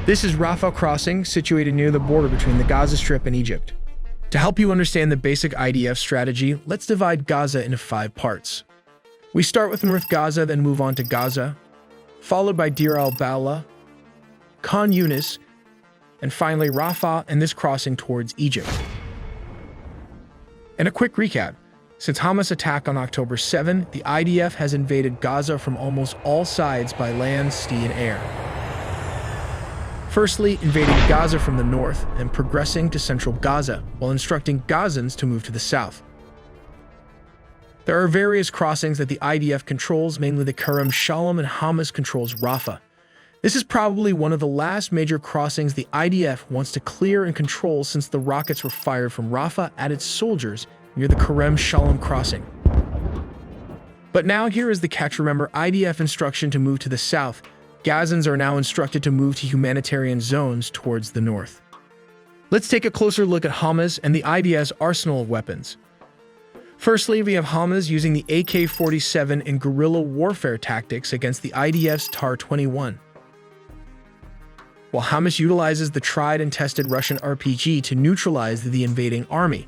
This is Rafah crossing, situated near the border between the Gaza Strip and Egypt. To help you understand the basic IDF strategy, let's divide Gaza into 5 parts. We start with North Gaza, then move on to Gaza, followed by Deir Al Balah, Khan Younis, and finally Rafah and this crossing towards Egypt. And a quick recap. Since Hamas' attack on October 7, the IDF has invaded Gaza from almost all sides by land, sea, and air. Firstly, invading Gaza from the north and progressing to Central Gaza, while instructing Gazans to move to the south. There are various crossings that the IDF controls, mainly the Kerem Shalom and Hamas controls Rafah. This is probably one of the last major crossings the IDF wants to clear and control since the rockets were fired from Rafah at its soldiers near the Kerem Shalom crossing. But now here is the catch. Remember, IDF instruction to move to the south. Gazans are now instructed to move to humanitarian zones towards the north. Let's take a closer look at Hamas and the IDF's arsenal of weapons. Firstly, we have Hamas using the AK-47 in guerrilla warfare tactics against the IDF's TAR-21. While Hamas utilizes the tried and tested Russian RPG to neutralize the invading army,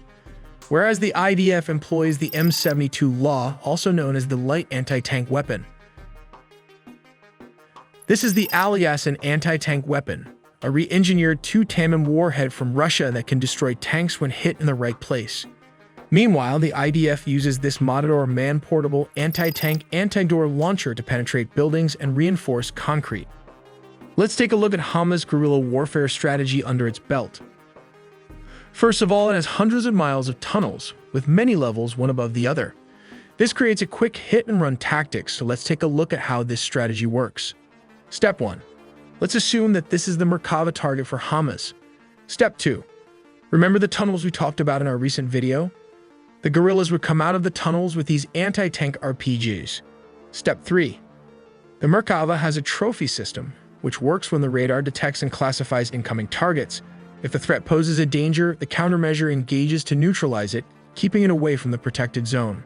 whereas the IDF employs the M72 Law, also known as the light anti-tank weapon. This is the Al-Yasin anti-tank weapon, a re-engineered 2-Tamim warhead from Russia that can destroy tanks when hit in the right place. Meanwhile, the IDF uses this Matador man-portable anti-tank anti-door launcher to penetrate buildings and reinforce concrete. Let's take a look at Hamas' guerrilla warfare strategy under its belt. First of all, it has hundreds of miles of tunnels, with many levels one above the other. This creates a quick hit-and-run tactic, so let's take a look at how this strategy works. Step 1. Let's assume that this is the Merkava target for Hamas. Step 2. Remember the tunnels we talked about in our recent video? The guerrillas would come out of the tunnels with these anti-tank RPGs. Step 3. The Merkava has a trophy system, which works when the radar detects and classifies incoming targets. If the threat poses a danger, the countermeasure engages to neutralize it, keeping it away from the protected zone.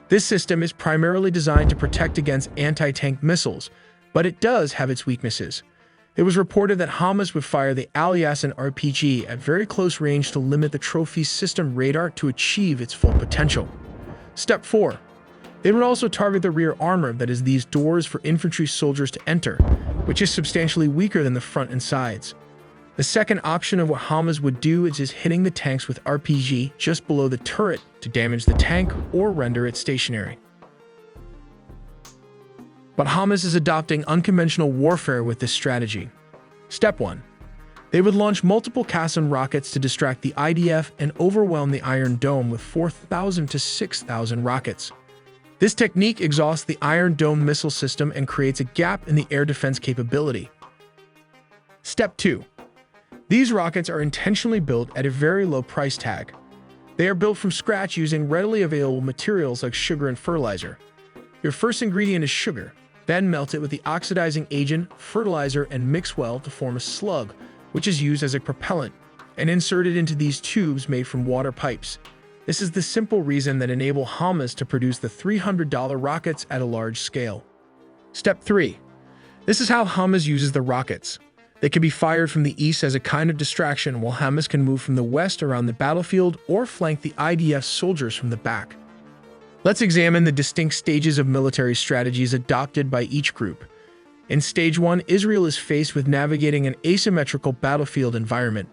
This system is primarily designed to protect against anti-tank missiles, but it does have its weaknesses. It was reported that Hamas would fire the Al-Yasin RPG at very close range to limit the trophy system radar to achieve its full potential. Step 4. They would also target the rear armor, that is, these doors for infantry soldiers to enter, which is substantially weaker than the front and sides. The second option of what Hamas would do is just hitting the tanks with RPG just below the turret to damage the tank or render it stationary. But Hamas is adopting unconventional warfare with this strategy. Step 1. They would launch multiple Qassam rockets to distract the IDF and overwhelm the Iron Dome with 4,000 to 6,000 rockets. This technique exhausts the Iron Dome missile system and creates a gap in the air defense capability. Step 2. These rockets are intentionally built at a very low price tag. They are built from scratch using readily available materials like sugar and fertilizer. Your first ingredient is sugar, then melt it with the oxidizing agent, fertilizer, and mix well to form a slug, which is used as a propellant, and inserted into these tubes made from water pipes. This is the simple reason that enables Hamas to produce the $300 rockets at a large scale. Step 3. This is how Hamas uses the rockets. They can be fired from the east as a kind of distraction, while Hamas can move from the west around the battlefield or flank the IDF soldiers from the back. Let's examine the distinct stages of military strategies adopted by each group. In Stage 1, Israel is faced with navigating an asymmetrical battlefield environment.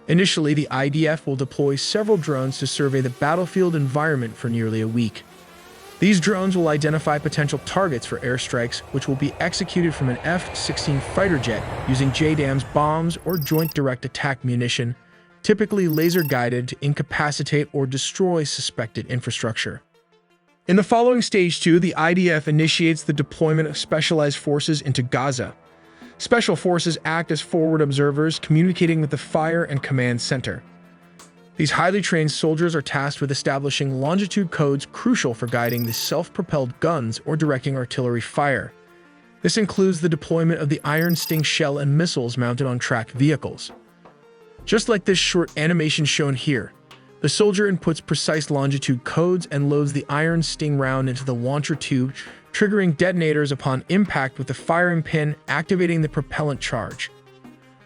Initially, the IDF will deploy several drones to survey the battlefield environment for nearly a week. These drones will identify potential targets for airstrikes, which will be executed from an F-16 fighter jet using JDAM's bombs or Joint Direct Attack munition, typically laser-guided to incapacitate or destroy suspected infrastructure. In the following Stage 2, the IDF initiates the deployment of specialized forces into Gaza. Special forces act as forward observers, communicating with the fire and command center. These highly trained soldiers are tasked with establishing longitude codes crucial for guiding the self-propelled guns or directing artillery fire. This includes the deployment of the Iron Sting shell and missiles mounted on tracked vehicles. Just like this short animation shown here, the soldier inputs precise longitude codes and loads the Iron Sting round into the launcher tube, triggering detonators upon impact with the firing pin, activating the propellant charge.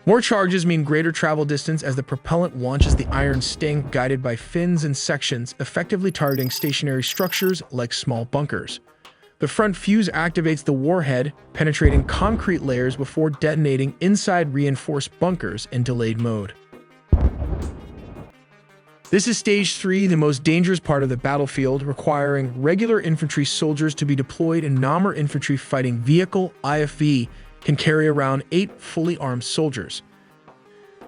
More charges mean greater travel distance as the propellant launches the iron sting guided by fins and sections, effectively targeting stationary structures like small bunkers. The front fuse activates the warhead, penetrating concrete layers before detonating inside reinforced bunkers in delayed mode. This is Stage 3, the most dangerous part of the battlefield, requiring regular infantry soldiers to be deployed in Namur Infantry Fighting Vehicle (IFV) can carry around 8 fully armed soldiers.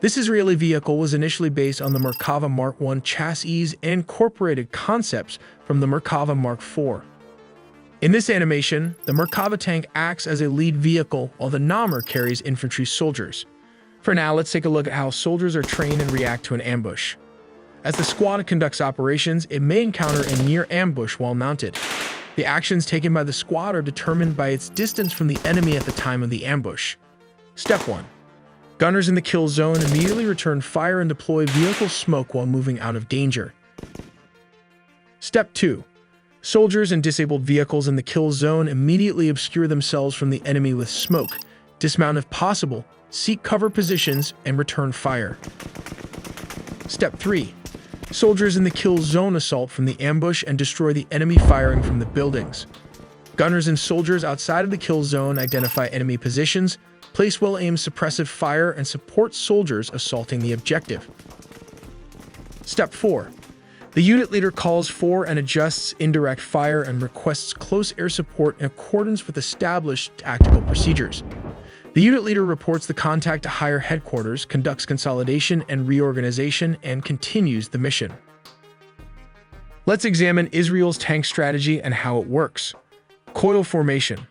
This Israeli vehicle was initially based on the Merkava Mark I chassis and incorporated concepts from the Merkava Mark IV. In this animation, the Merkava tank acts as a lead vehicle while the Namur carries infantry soldiers. For now, let's take a look at how soldiers are trained and react to an ambush. As the squad conducts operations, it may encounter a near ambush while mounted. The actions taken by the squad are determined by its distance from the enemy at the time of the ambush. Step 1. Gunners in the kill zone immediately return fire and deploy vehicle smoke while moving out of danger. Step 2. Soldiers and disabled vehicles in the kill zone immediately obscure themselves from the enemy with smoke, dismount if possible, seek cover positions, and return fire. Step 3. Soldiers in the kill zone assault from the ambush and destroy the enemy firing from the buildings. Gunners and soldiers outside of the kill zone identify enemy positions, place well-aimed suppressive fire, and support soldiers assaulting the objective. Step 4. The unit leader calls for and adjusts indirect fire and requests close air support in accordance with established tactical procedures. The unit leader reports the contact to higher headquarters, conducts consolidation and reorganization, and continues the mission. Let's examine Israel's tank strategy and how it works. Coil formation.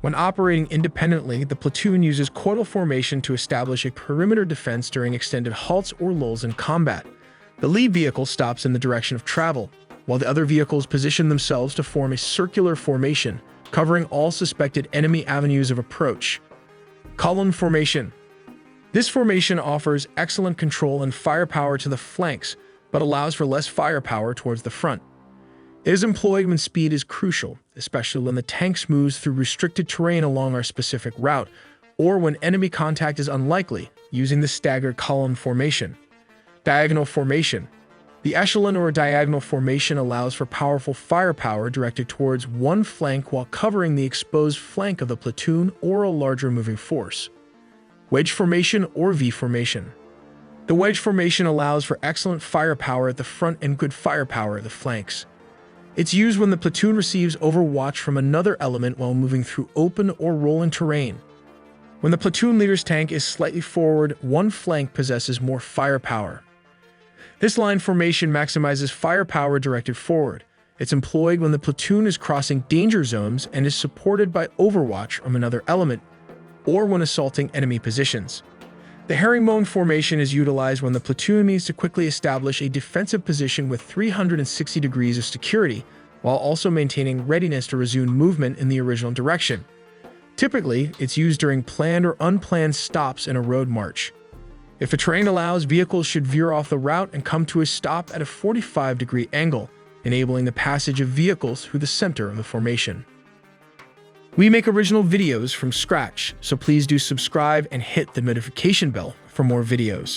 When operating independently, the platoon uses coil formation to establish a perimeter defense during extended halts or lulls in combat. The lead vehicle stops in the direction of travel, while the other vehicles position themselves to form a circular formation, covering all suspected enemy avenues of approach. Column formation. This formation offers excellent control and firepower to the flanks, but allows for less firepower towards the front. It is employed when speed is crucial, especially when the tanks moves through restricted terrain along our specific route, or when enemy contact is unlikely, using the staggered column formation. Diagonal formation. The echelon or diagonal formation allows for powerful firepower directed towards one flank while covering the exposed flank of the platoon or a larger moving force. Wedge formation or V formation. The wedge formation allows for excellent firepower at the front and good firepower at the flanks. It's used when the platoon receives overwatch from another element while moving through open or rolling terrain. When the platoon leader's tank is slightly forward, one flank possesses more firepower. This line formation maximizes firepower directed forward. It's employed when the platoon is crossing danger zones and is supported by overwatch from another element, or when assaulting enemy positions. The herringbone formation is utilized when the platoon needs to quickly establish a defensive position with 360 degrees of security, while also maintaining readiness to resume movement in the original direction. Typically, it's used during planned or unplanned stops in a road march. If the terrain allows, vehicles should veer off the route and come to a stop at a 45-degree angle, enabling the passage of vehicles through the center of the formation. We make original videos from scratch, so please do subscribe and hit the notification bell for more videos.